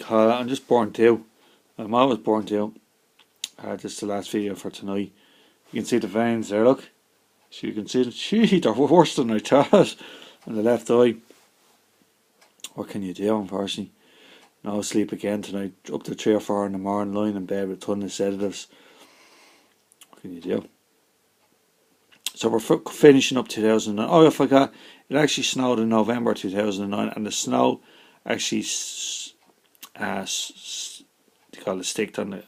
I'm just burnt out. I'm always burnt out. This is the last video for tonight. You can see the veins there, look. So you can see them. Gee, they're worse than I thought. On the left eye. What can you do, unfortunately? No sleep again tonight. Up to 3 or 4 in the morning, lying in bed with a ton of sedatives. What can you do? So we're finishing up 2009. Oh, I forgot. It actually snowed in November 2009, and the snow actually they call it sticked on the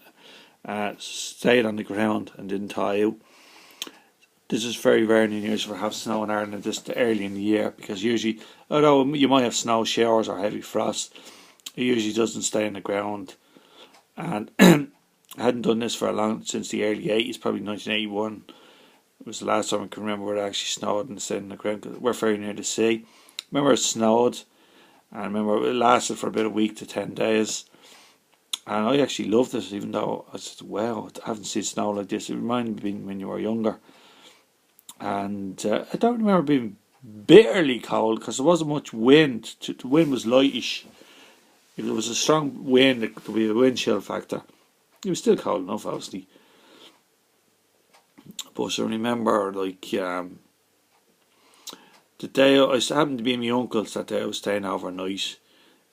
stayed on the ground and didn't thaw out. This is very rarely unusual for have snow in Ireland this early in the year, because usually, although you might have snow showers or heavy frost, it usually doesn't stay in the ground. And I hadn't done this for since the early 80s, probably 1981. It was the last time I can remember where it actually snowed and stayed in the ground, because we're very near the sea. Remember it snowed, and I remember it lasted for about a week to 10 days. And I actually loved it, even though I said, wow, I haven't seen snow like this. It reminded me when you were younger. And I don't remember being bitterly cold, because there wasn't much wind. The wind was lightish. If there was a strong wind, it could be a wind chill factor. It was still cold enough, obviously. But I remember, like, the day I happened to be my uncle's that day. I was staying overnight,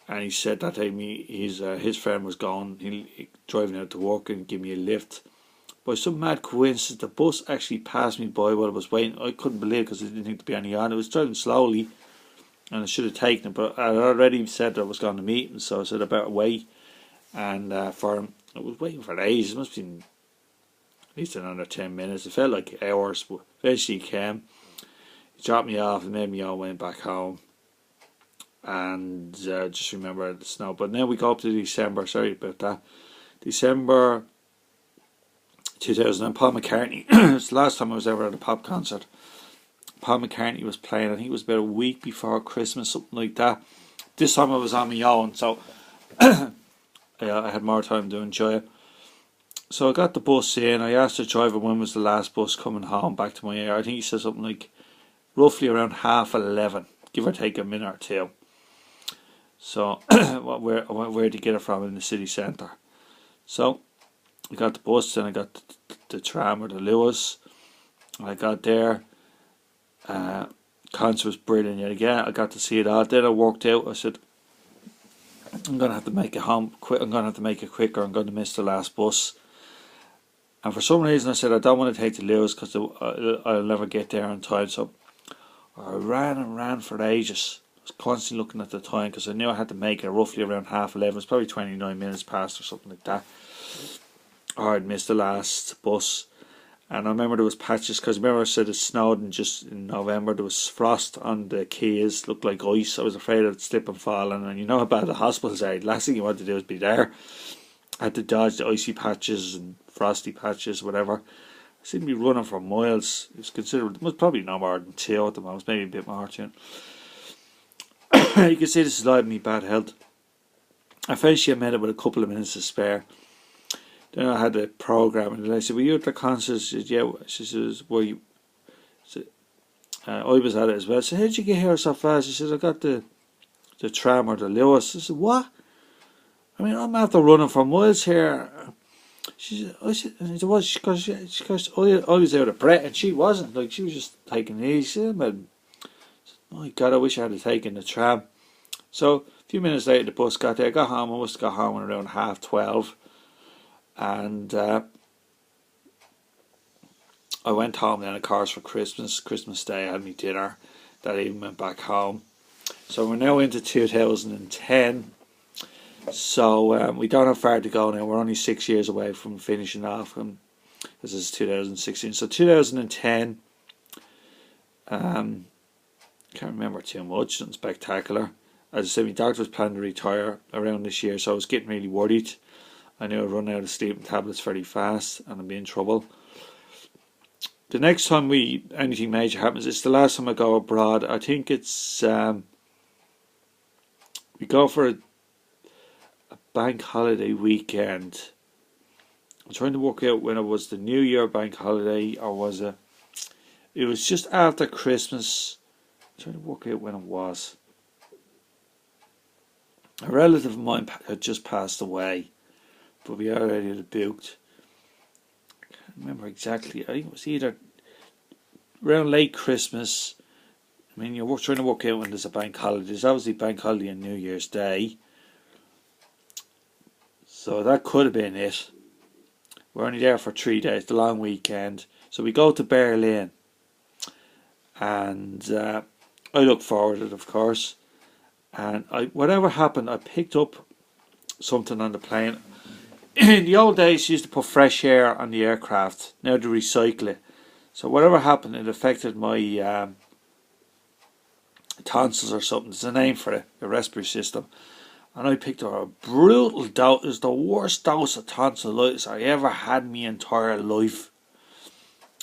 and he said that day his friend was gone. He driving out to work and give me a lift. By some mad coincidence, the bus actually passed me by while I was waiting. I couldn't believe it, because I didn't think to be any on. It was driving slowly, and I should have taken it, but I had already said that I was going to meet him, so I said I better wait. And for him, I was waiting for ages. It must have been at least another 10 minutes. It felt like hours, but eventually he came. He dropped me off and made me all went back home. And just remember the snow. But now we go up to December. Sorry about that. December 2000, and Paul McCartney. It's the last time I was ever at a pop concert. Paul McCartney was playing. I think it was about a week before Christmas, something like that. This time I was on my own, so I had more time to enjoy it. So I got the bus in. I asked the driver when was the last bus coming home back to my area. I think he said something like roughly around 11:30, give or take a minute or two. So where to get it from in the city centre. So I got the bus, and I got the tram or the Lewis. I got there. Concert was brilliant yet again. I got to see it all. Then I worked out. I said, I'm going to have to make it home quick. I'm going to have to make it quicker. I'm going to miss the last bus. And for some reason I said I don't want to take the Lewis, because I'll never get there on time. So I ran and ran for ages. I was constantly looking at the time, because I knew I had to make it roughly around 11:30. It was probably 29 minutes past or something like that. Or I'd missed the last bus. And I remember there was patches, because remember I said it snowed in November. There was frost on the quays, looked like ice. I was afraid I'd slip and fall, and you know how bad the hospitals are. The last thing you want to do is be there. I had to dodge the icy patches and frosty patches, whatever. I seemed to be running for miles. It was considerable. It was probably no more than 2 at the most, maybe a bit more. You can see this is live in me bad health. I eventually made it with a couple of minutes to spare. Then I had a program, and I said, "Were you at the concert?" She said, "Yeah." She says, "Were you?" I was at it as well. I said, "How did you get here so fast?" She said, "I got the tram or the Lewis." I said, "What? I mean, I'm after running for miles here." She said, "I said, and it was because I was out of breath, and she wasn't. Like, she was just taking it easy." And my God, I wish I had taken the tram. So a few minutes later, the bus got there. I got home. I must have got home around 12:30. And I went home then, of course, for Christmas Day. I had my dinner that evening, went back home. So we're now into 2010. So we don't have far to go now. We're only 6 years away from finishing off. And this is 2016. So 2010, can't remember too much. Nothing spectacular. As I said, my doctor was planning to retire around this year, so I was getting really worried. I knew I'd run out of sleeping tablets very fast, and I'd be in trouble. The next time anything major happens, it's the last time I go abroad. I think it's we go for a bank holiday weekend. I'm trying to work out when it was, the New Year bank holiday, or was it? It was just after Christmas. I'm trying to work out when it was. A relative of mine had just passed away, but we already had booked. I can't remember exactly. I think it was either around late Christmas. I mean, you're trying to work out when there's a bank holiday. There's obviously bank holiday on New Year's Day, so that could have been it. We're only there for 3 days, the long weekend. So we go to Berlin, and I look forward to it, of course. And whatever happened, I picked up something on the plane. In the old days, you used to put fresh air on the aircraft. Now they recycle it. So whatever happened, it affected my tonsils or something. There's a name for it, the respiratory system. And I picked up a brutal dose. It was the worst dose of tonsillitis I ever had in my entire life.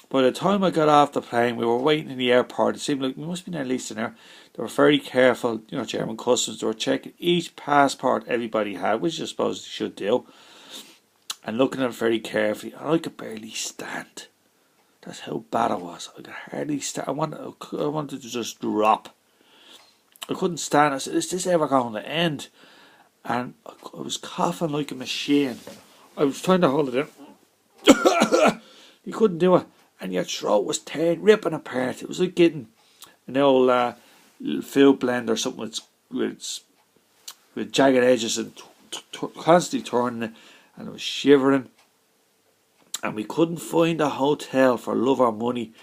By the time I got off the plane, we were waiting in the airport. It seemed like we must have been at least an hour. They were very careful, German customs. They were checking each passport everybody had, which I suppose they should do, and looking at it very carefully. And I could barely stand. That's how bad it was. I could hardly stand. I wanted to just drop. I couldn't stand. I said, "Is this ever going to end?" And I was coughing like a machine. I was trying to hold it in. You couldn't do it. And your throat was tearing, ripping apart. It was like getting an old little food blender or something with jagged edges and constantly turning it. And it was shivering. And we couldn't find a hotel for love or money.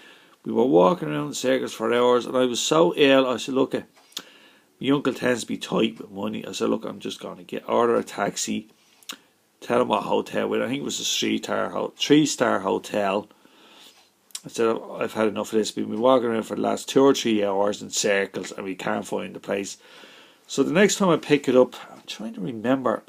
We were walking around in circles for hours, and I was so ill. I said, "Look, my uncle tends to be tight with money." I said, "Look, I'm just going to order a taxi, tell him what hotel we're in." I think it was a three-star hotel. I said, "I've had enough of this. We've been walking around for the last 2 or 3 hours in circles and we can't find the place." So the next time I pick it up, I'm trying to remember.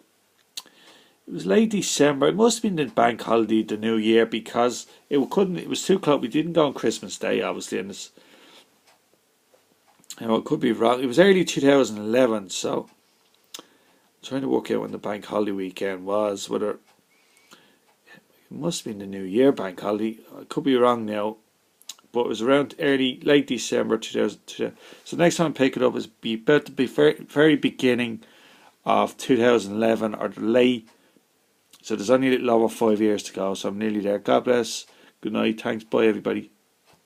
It was late December. It must have been the bank holiday, the New Year, because it was too close. We didn't go on Christmas Day, obviously, and it's, it could be wrong. It was early 2011, so I'm trying to work out when the bank holiday weekend was. Whether it must have been the New Year bank holiday. I could be wrong now, but it was around late December 2000. So next time I pick it up is about to be very beginning of 2011 or the late. So there's only a little over 5 years to go. So I'm nearly there. God bless. Good night. Thanks. Bye, everybody.